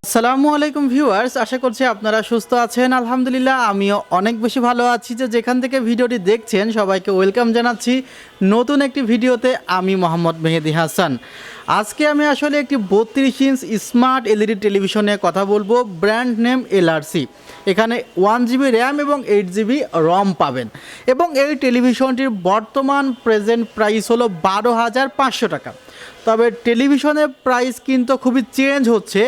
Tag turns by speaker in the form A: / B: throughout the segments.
A: আসসালামু আলাইকুম ভিউয়ার্স, আশা করছি আপনারা সুস্থ আছেন। আলহামদুলিল্লাহ আমিও অনেক বেশি ভালো আছি। যেখান থেকে ভিডিওটি দেখছেন সবাইকে ওয়েলকাম জানাচ্ছি নতুন একটি ভিডিওতে। আমি মোহাম্মদ মেহেদি হাসান। আজকে আমি আসলে একটি 32 ইঞ্চ স্মার্ট এলইডি টেলিভিশনে কথা বলবো, ব্র্যান্ড নেম LRC। এখানে 1GB র্যাম এবং 8GB রম পাবেন এবং এই টেলিভিশনটির বর্তমান প্রেজেন্ট প্রাইস হলো 12,500 টাকা। তবে টেলিভিশনের প্রাইস কিন্তু খুবই চেঞ্জ হচ্ছে,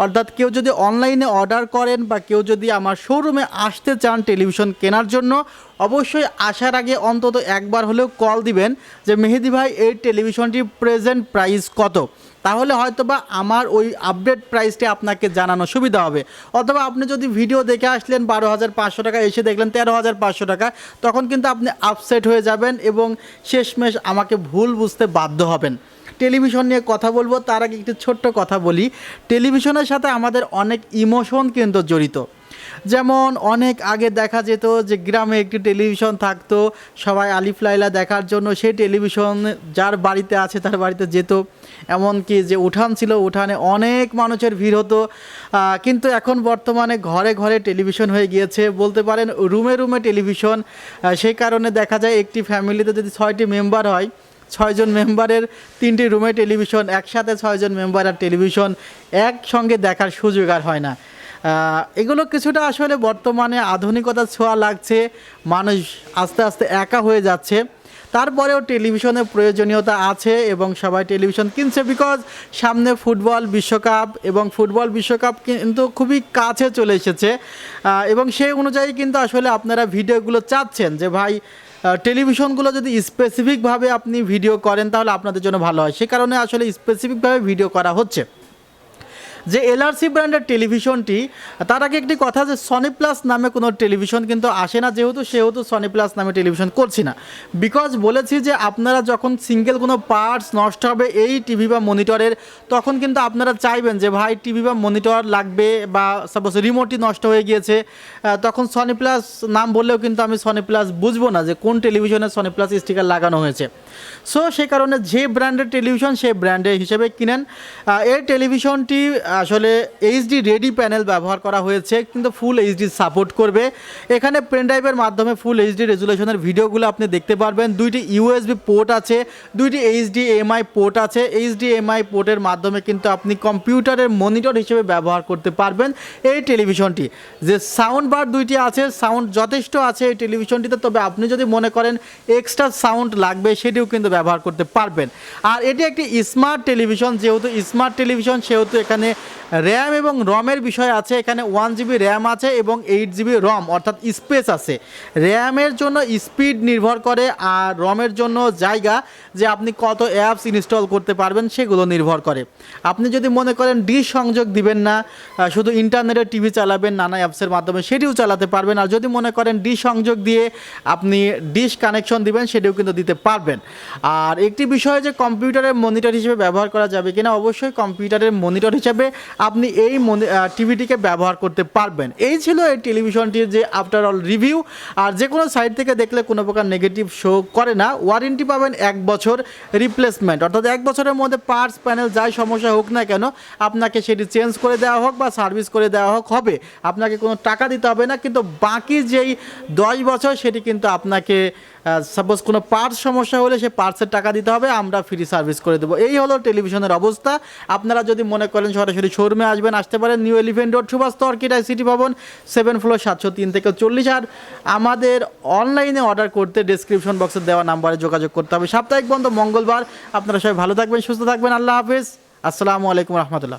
A: অর্থাৎ কেউ যদি অনলাইনে অর্ডার করেন বা কেউ যদি আমার শোরুমে আসতে চান টেলিভিশন কেনার জন্য, অবশ্যই আসার আগে অন্তত একবার হলেও কল দিবেন যে মেহেদি ভাই এই টেলিভিশনটির প্রেজেন্ট প্রাইস কত। তাহলে হয়তোবা আমার ওই আপডেট প্রাইসটি আপনাকে জানানো সুবিধা হবে। অথবা আপনি যদি ভিডিও দেখে আসলেন 12,500 টাকা, এসে দেখলেন 13,500 টাকা, তখন কিন্তু আপনি আপসেট হয়ে যাবেন এবং শেষমেশ আমাকে ভুল বুঝতে বাধ্য হবেন। টেলিভিশন নিয়ে কথা বলবো, তার আগে একটি ছোট্ট কথা বলি। টেলিভিশনের সাথে আমাদের অনেক ইমোশন কিন্তু জড়িত। যেমন অনেক আগে দেখা যেত যে গ্রামে একটি টেলিভিশন থাকতো, সবাই আলিফ লাইলা দেখার জন্য সেই টেলিভিশন যার বাড়িতে আছে তার বাড়িতে যেত। এমনকি যে উঠান ছিল, উঠানে অনেক মানুষের ভিড় হতো। কিন্তু এখন বর্তমানে ঘরে ঘরে টেলিভিশন হয়ে গিয়েছে, বলতে পারেন রুমে রুমে টেলিভিশন। সেই কারণে দেখা যায় একটি ফ্যামিলিতে যদি 6টি মেম্বার হয়, 6 জন মেম্বারের 3টি রুমে টেলিভিশন, একসাথে 6 জন মেম্বার আর টেলিভিশন একসঙ্গে দেখার সুযোগ আর হয় না। এগুলো কিছুটা আসলে বর্তমানে আধুনিকতার ছোঁয়া লাগছে, মানুষ আস্তে আস্তে একা হয়ে যাচ্ছে। তারপরেও টেলিভিশনের প্রয়োজনীয়তা আছে এবং সবাই টেলিভিশন কিনছে, বিকজ সামনে ফুটবল বিশ্বকাপ এবং ফুটবল বিশ্বকাপ কিন্তু খুবই কাছে চলে এসেছে। এবং সেই অনুযায়ী কিন্তু আসলে আপনারা ভিডিওগুলো চাচ্ছেন যে ভাই টেলিভিশনগুলো যদি স্পেসিফিকভাবে আপনি ভিডিও করেন তাহলে আপনাদের জন্য ভালো হয়। সে কারণে আসলে স্পেসিফিকভাবে ভিডিও করা হচ্ছে। যে LRC ব্র্যান্ডের টেলিভিশনটি, তার আগে একটি কথা, যে সনি প্লাস নামে কোনো টেলিভিশন কিন্তু আসে না, সেহেতু সনি প্লাস নামে টেলিভিশন করছি না। বিকজ বলেছি যে আপনারা যখন সিঙ্গেল কোনো পার্টস নষ্ট হবে এই টিভি বা মনিটরের, তখন কিন্তু আপনারা চাইবেন যে ভাই টিভি বা মনিটর লাগবে, বা সাপোজ রিমোটই নষ্ট হয়ে গিয়েছে, তখন সনি প্লাস নাম বললেও কিন্তু আমি সনি প্লাস বুঝবো না যে কোন টেলিভিশনে সনি প্লাস স্টিকার লাগানো হয়েছে। সো সে কারণে যে ব্র্যান্ডের টেলিভিশন সেই ব্র্যান্ডের হিসেবে কিনেন। এই টেলিভিশনটি আসলে HD রেডি প্যানেল ব্যবহার করা হয়েছে, কিন্তু ফুল HD সাপোর্ট করবে। এখানে পেন ড্রাইভের মাধ্যমে ফুল HD রেজুলেশনের ভিডিওগুলো আপনি দেখতে পারবেন। 2টি USB পোর্ট আছে, 2টি HDMI পোর্ট আছে। HDMI পোর্টের মাধ্যমে কিন্তু আপনি কম্পিউটারের মনিটর হিসেবে ব্যবহার করতে পারবেন এই টেলিভিশনটি। যে সাউন্ড বার 2টি আছে, সাউন্ড যথেষ্ট আছে এই টেলিভিশনটিতে। তবে আপনি যদি মনে করেন এক্সট্রা সাউন্ড লাগবে সেটিও কিন্তু ব্যবহার করতে পারবেন। আর এটি একটি স্মার্ট টেলিভিশন, যেহেতু স্মার্ট টেলিভিশন সেহেতু এখানে র্যাম এবং রমের বিষয় আছে। এখানে 1GB র্যাম আছে এবং 8GB রম, অর্থাৎ স্পেস আছে। র্যামের জন্য স্পিড নির্ভর করে, আর রমের জন্য জায়গা, যে আপনি কত অ্যাপস ইনস্টল করতে পারবেন সেগুলো নির্ভর করে। আপনি যদি মনে করেন ডিশ সংযোগ দিবেন না, শুধু ইন্টারনেটে টিভি চালাবেন নানা অ্যাপসের মাধ্যমে, সেটিও চালাতে পারবেন। আর যদি মনে করেন ডিশ সংযোগ দিয়ে আপনি ডিশ কানেকশন দিবেন, সেটিও কিন্তু দিতে পারবেন। আর একটি বিষয় যে কম্পিউটারের মনিটর হিসেবে ব্যবহার করা যাবে কিনা, অবশ্যই কম্পিউটারের মনিটর হিসেবে আপনি এই টিভিটিকে ব্যবহার করতে পারবেন। এই ছিল এই টেলিভিশনটির যে আফটার অল রিভিউ। আর যে কোনো সাইট থেকে দেখলে কোনো প্রকার নেগেটিভ শো করে না। ওয়ারেন্টি পাবেন 1 বছর, রিপ্লেসমেন্ট, অর্থাৎ 1 বছরের মধ্যে পার্টস প্যানেল যাই সমস্যা হোক না কেন আপনাকে সেটি চেঞ্জ করে দেওয়া হোক বা সার্ভিস করে দেওয়া হোক হবে। আপনাকে কোনো টাকা দিতে হবে না, কিন্তু বাকি যেই 10 বছর সেটি কিন্তু আপনাকে সাপোজ কোনো পার্টস সমস্যা হলে সে পার্টসের টাকা দিতে হবে, আমরা ফ্রি সার্ভিস করে দেবো। এই হলো টেলিভিশনের অবস্থা। আপনারা যদি মনে করেন সরাসরি শোরুমে আসতে পারেন, নিউ এলিফেন্ট রোড, সুভাষ তর্কিট ICT ভবন, 7 ফ্লোর, 703 থেকে 40। আর আমাদের অনলাইনে অর্ডার করতে ডেসক্রিপশন বক্সে দেওয়া নাম্বারে যোগাযোগ করতে হবে। সাপ্তাহিক বন্ধ মঙ্গলবার। আপনারা সবাই ভালো থাকবেন, সুস্থ থাকবেন। আল্লাহ হাফেজ। আসসালামু আলাইকুম রহমতুল্লাহ।